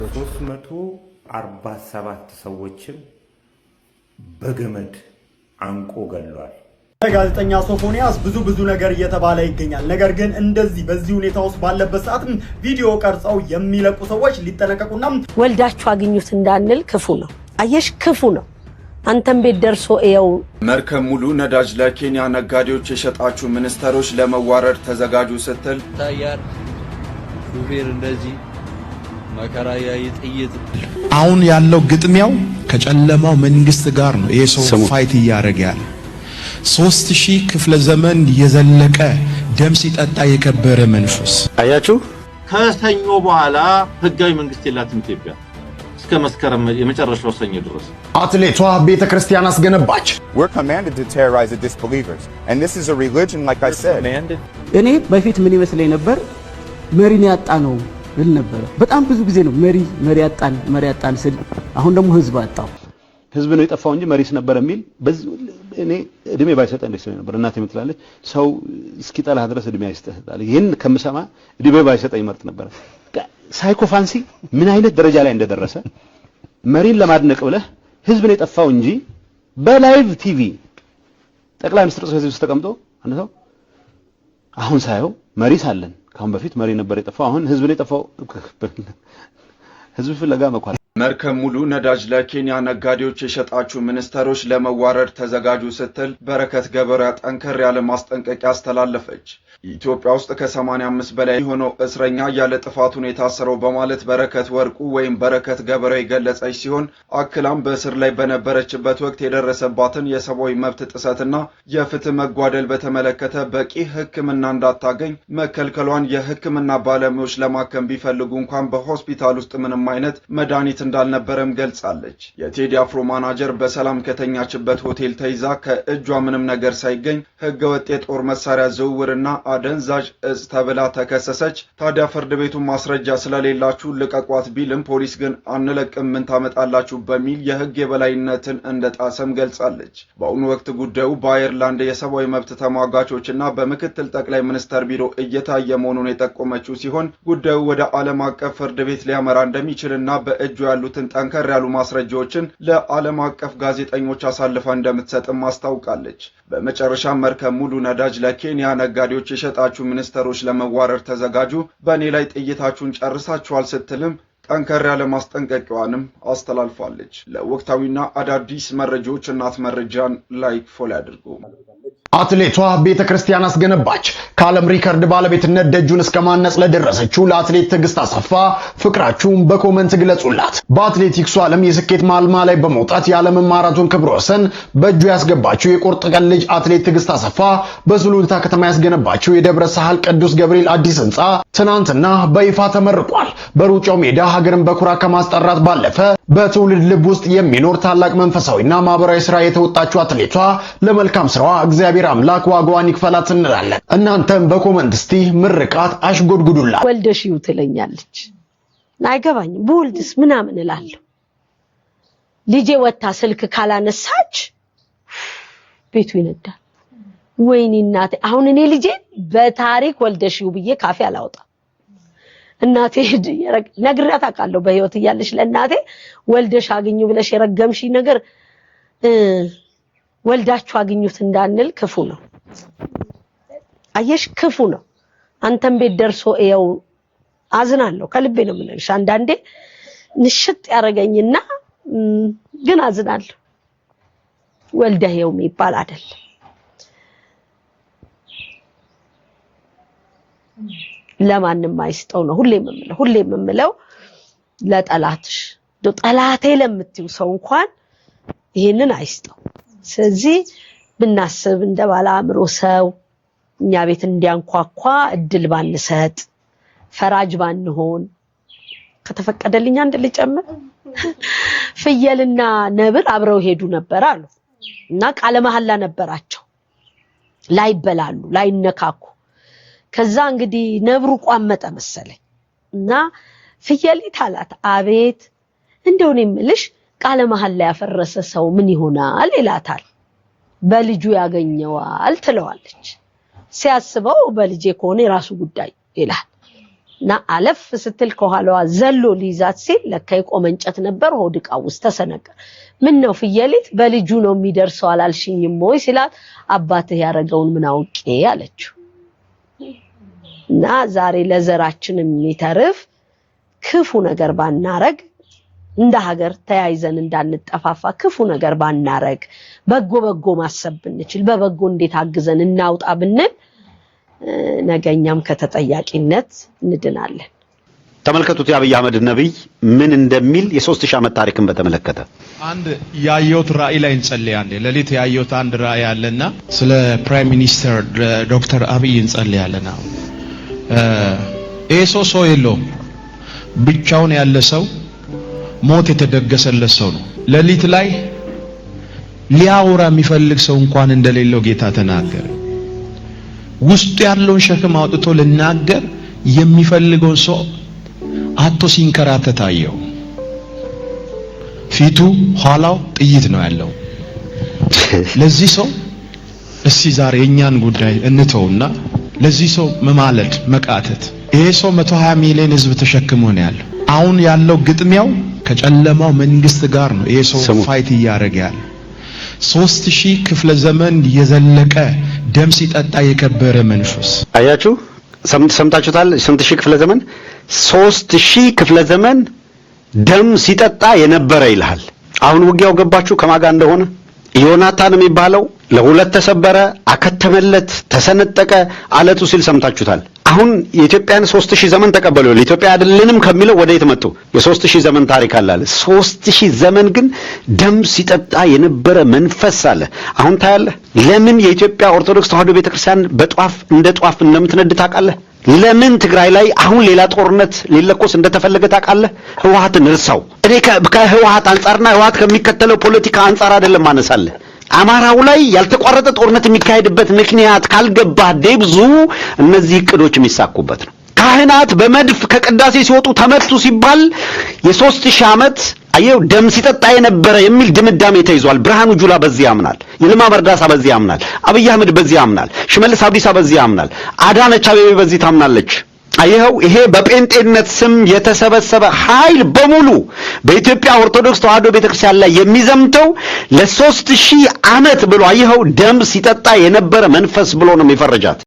347 ሰዎችን በገመድ አንቆ ገሏል። ጋዜጠኛ ሶፎንያስ ብዙ ነገር እየተባለ ይገኛል። ነገር ግን እንደዚህ በዚህ ሁኔታ ውስጥ ባለበት ሰዓት ቪዲዮ ቀርጸው የሚለቁ ሰዎች ሊጠነቀቁና ወልዳችሁ አግኙት እንዳንል ክፉ ነው። አየሽ ክፉ ነው። አንተም ቤት ደርሶ እየው መርከብ ሙሉ ነዳጅ ለኬንያ ነጋዴዎች የሸጣችሁ ሚኒስተሮች ለመዋረድ ተዘጋጁ ስትል ታያር ሹፌር እንደዚህ መከራ ያይ ጥይት አሁን ያለው ግጥሚያው ከጨለማው መንግስት ጋር ነው። ይሄ ሰው ፋይት እያደረገ ያለ 3000 ክፍለ ዘመን የዘለቀ ደም ሲጠጣ የከበረ መንፈስ አያችሁ። ከሰኞ በኋላ ህጋዊ መንግስት የላትም ኢትዮጵያ እስከ መስከረም የመጨረሻው ሰኞ ድረስ። አትሌቷ ቤተክርስቲያን አስገነባች። We're commanded to terrorize the disbelievers and this is a religion like I said. እኔ በፊት ምን ይመስለኝ ነበር መሪን ያጣ ነው ብል ነበር። በጣም ብዙ ጊዜ ነው መሪ ያጣን ስል አሁን ደግሞ ህዝብ አጣው። ህዝብ ነው የጠፋው እንጂ መሪስ ነበር የሚል እኔ እድሜ ባይሰጠ እንደዚህ ነበር። እናቴ የምትላለች ሰው እስኪጠላህ ድረስ እድሜ አይሰጥህ። ይሄን ከምሰማ እድሜ ባይሰጠ ይመርጥ ነበር። ሳይኮፋንሲ ምን አይነት ደረጃ ላይ እንደደረሰ መሪን ለማድነቅ ብለህ ህዝብ ነው የጠፋው እንጂ በላይቭ ቲቪ ጠቅላይ ሚኒስትር ጽሕፈት ቤት ውስጥ ተቀምጦ አንተ ሰው አሁን ሳየው መሪ ሳለን ካሁን በፊት መሪ ነበር የጠፋው አሁን ህዝብ ነው የጠፋው። ህዝብ ፍለጋ መኳል መርከብ ሙሉ ነዳጅ ለኬንያ ነጋዴዎች የሸጣችሁ ሚኒስተሮች ለመዋረድ ተዘጋጁ ስትል በረከት ገበሬ ጠንከር ያለ ማስጠንቀቂያ አስተላለፈች። ኢትዮጵያ ውስጥ ከ85 በላይ የሆነው እስረኛ ያለ ጥፋቱን የታሰረው በማለት በረከት ወርቁ ወይም በረከት ገበሬ የገለጸች ሲሆን አክላም በእስር ላይ በነበረችበት ወቅት የደረሰባትን የሰብአዊ መብት ጥሰትና የፍትህ መጓደል በተመለከተ በቂ ሕክምና እንዳታገኝ መከልከሏን የሕክምና ባለሙያዎች ለማከም ቢፈልጉ እንኳን በሆስፒታል ውስጥ ምንም አይነት መድኃኒት እንዳልነበረም ገልጻለች። የቴዲ አፍሮ ማናጀር በሰላም ከተኛችበት ሆቴል ተይዛ ከእጇ ምንም ነገር ሳይገኝ ህገወጥ የጦር መሳሪያ ዝውውርና አደንዛዥ እጽ ተብላ ተከሰሰች። ታዲያ ፍርድ ቤቱ ማስረጃ ስለሌላችሁ ልቀቋት ቢልም ፖሊስ ግን አንለቅም ምን ታመጣላችሁ በሚል የህግ የበላይነትን እንደጣሰም ገልጻለች። በአሁኑ ወቅት ጉዳዩ በአየርላንድ የሰብአዊ መብት ተሟጋቾችና በምክትል ጠቅላይ ሚኒስተር ቢሮ እየታየ መሆኑን የጠቆመችው ሲሆን ጉዳዩ ወደ ዓለም አቀፍ ፍርድ ቤት ሊያመራ እንደሚችልና በእጁ ያሉትን ጠንከር ያሉ ማስረጃዎችን ለዓለም አቀፍ ጋዜጠኞች አሳልፋ እንደምትሰጥም አስታውቃለች። በመጨረሻ መርከብ ሙሉ ነዳጅ ለኬንያ ነጋዴዎች የሸጣችሁ ሚኒስተሮች ለመዋረድ ተዘጋጁ፣ በእኔ ላይ ጥይታችሁን ጨርሳችኋል ስትልም ጠንከር ያለ ማስጠንቀቂያዋንም አስተላልፋለች። ለወቅታዊና አዳዲስ መረጃዎች እናት መረጃን ላይክ ፎሎ ያድርጉ። አትሌቷ ቤተክርስቲያን አስገነባች። ከዓለም ሪከርድ ባለቤትነት ደጁን እስከ ማነጽ ለደረሰችው ለአትሌት ትዕግስት አሰፋ ፍቅራችሁን በኮመንት ግለጹላት። በአትሌቲክሱ ዓለም የስኬት ማልማ ላይ በመውጣት የዓለም ማራቶን ክብረ ወሰን በእጁ ያስገባችው የቁርጥ ቀን ልጅ አትሌት ትዕግስት አሰፋ በሱሉልታ ከተማ ያስገነባችው የደብረ ሳህል ቅዱስ ገብርኤል አዲስ ህንጻ ትናንትና በይፋ ተመርቋል። በሩጫው ሜዳ ሀገርን በኩራት ከማስጠራት ባለፈ በትውልድ ልብ ውስጥ የሚኖር ታላቅ መንፈሳዊና ማህበራዊ ስራ የተወጣችው አትሌቷ ለመልካም ስራዋ እግዚአብሔር አምላክ ዋጋዋን ይክፈላት እንላለን። እናንተም በኮመንት እስቲ ምርቃት አሽጎድጉዱላት። ወልደሽው ትለኛለች አይገባኝም። በወልድስ ምናምን እላለሁ። ልጄ ወጣ ስልክ ካላነሳች ቤቱ ይነዳል። ወይኔ እናቴ አሁን እኔ ልጄ በታሪክ ወልደሽው ብዬ ካፌ አላወጣ። እናቴ ነግሬያት አውቃለሁ በህይወት እያለሽ ለእናቴ ወልደሽ አግኙ ብለሽ የረገምሽ ነገር ወልዳችሁ አግኙት እንዳንል ክፉ ነው። አየሽ ክፉ ነው። አንተም ቤት ደርሶ እየው አዝናለሁ። ከልቤ ነው የምልሽ። አንዳንዴ ንሽጥ ያረጋኝና ግን አዝናለሁ። ወልደው የሚባል አይደለም። ለማንም አይስጠው ነው ሁሌ የምምለው ለጠላትሽ ጠላቴ ለምትዩ ሰው እንኳን ይሄንን አይስጠው። ስለዚህ ብናስብ እንደባለ አእምሮ ሰው እኛ ቤት እንዲያንኳኳ እድል ባንሰጥ ፈራጅ ባንሆን ከተፈቀደልኝ አንድ ልጨምር። ፍየልና ነብር አብረው ሄዱ ነበር አሉ እና ቃለ መሐላ ነበራቸው ላይበላሉ ላይነካኩ። ከዛ እንግዲህ ነብሩ ቋመጠ መሰለኝ እና ፍየሊት አላት አቤት እንደው እኔ የምልሽ ቃለ መሐላ ያፈረሰ ሰው ምን ይሆናል ይላታል። በልጁ ያገኘዋል ትለዋለች። ሲያስበው በልጄ ከሆነ የራሱ ጉዳይ ይላል። እና አለፍ ስትል ከኋላዋ ዘሎ ሊይዛት ሲል ለካ የቆመ እንጨት ነበር ሆድቃው ውስጥ ተሰነቀረ። ምን ነው ፍየሊት በልጁ ነው የሚደርሰው አላልሽኝም ወይ ሲላት አባትህ ያረጋውን ምን አውቄ አለችው። እና ዛሬ ለዘራችን የሚተርፍ ክፉ ነገር ባናረግ እንደ ሀገር ተያይዘን እንዳንጠፋፋ ክፉ ነገር ባናረግ በጎ ማሰብ ብንችል በበጎ እንዴት አግዘን እናውጣ ብንል ነገኛም ከተጠያቂነት እንድናለን። ተመልከቱት የአብይ አህመድ ነብይ ምን እንደሚል የ3000 ዓመት ታሪክን በተመለከተ አንድ ያየሁት ራእይ ላይ እንጸልያለን። ለሊት ያየሁት አንድ ራእይ አለና ስለ ፕራይም ሚኒስተር ዶክተር አብይ እንጸልያለን። ሰው የለውም ብቻውን ያለ ሰው ሞት የተደገሰለት ሰው ነው። ለሊት ላይ ሊያወራ የሚፈልግ ሰው እንኳን እንደሌለው ጌታ ተናገረ። ውስጡ ያለውን ሸክም አውጥቶ ልናገር የሚፈልገው ሰው አቶ ሲንከራተት አየው። ፊቱ ኋላው ጥይት ነው ያለው። ለዚህ ሰው እስቲ ዛሬ የኛን ጉዳይ እንተውና ለዚህ ሰው መማለድ መቃተት። ይሄ ሰው 120 ሚሊዮን ህዝብ ተሸክሞ ነው ያለው። አሁን ያለው ግጥሚያው ከጨለማው መንግስት ጋር ነው። ይሄ ሰው ፋይት እያደረገ ያለው 3000 ክፍለ ዘመን የዘለቀ ደም ሲጠጣ የከበረ መንፈስ። አያችሁ ሰምታችሁታል? ስንት ሺህ ክፍለ ዘመን 3000 ክፍለ ዘመን ደም ሲጠጣ የነበረ ይልሃል። አሁን ውጊያው ገባችሁ ከማጋ እንደሆነ ዮናታን የሚባለው ለሁለት ተሰበረ፣ አከተመለት፣ ተሰነጠቀ አለቱ ሲል ሰምታችሁታል። አሁን የኢትዮጵያን 3000 ዘመን ተቀበሉ። ለኢትዮጵያ አይደለንም ከሚለው ወደ የት መጡ? የ3000 ዘመን ታሪክ አለ። 3000 ዘመን ግን ደም ሲጠጣ የነበረ መንፈስ አለ። አሁን ታያለህ። ለምን የኢትዮጵያ ኦርቶዶክስ ተዋሕዶ ቤተክርስቲያን በጧፍ እንደ ጧፍ እንደምትነድ ታውቃለህ? ለምን ትግራይ ላይ አሁን ሌላ ጦርነት ሊለኮስ እንደተፈለገ ታውቃለህ? ህወሓትን እርሳው። እኔ ከህወሓት አንጻርና ህወሓት ከሚከተለው ፖለቲካ አንጻር አይደለም ማነሳለህ። አማራው ላይ ያልተቋረጠ ጦርነት የሚካሄድበት ምክንያት ካልገባህ ደብዙ እነዚህ እቅዶች የሚሳኩበት ነው። ካህናት በመድፍ ከቅዳሴ ሲወጡ ተመቱ ሲባል የ3000 ዓመት አየው ደም ሲጠጣ የነበረ የሚል ድምዳሜ ተይዟል። ብርሃኑ ጁላ በዚህ ያምናል። ይልማ መርዳሳ በዚህ ያምናል። አብይ አህመድ በዚህ ያምናል። ሽመልስ አብዲሳ በዚህ ያምናል። አዳነች አቤቤ በዚህ ታምናለች። አየው ይሄ በጴንጤነት ስም የተሰበሰበ ኃይል በሙሉ በኢትዮጵያ ኦርቶዶክስ ተዋሕዶ ቤተክርስቲያን ላይ የሚዘምተው ለ3000 ዓመት ብሎ አየው ደም ሲጠጣ የነበረ መንፈስ ብሎ ነው የሚፈርጃት።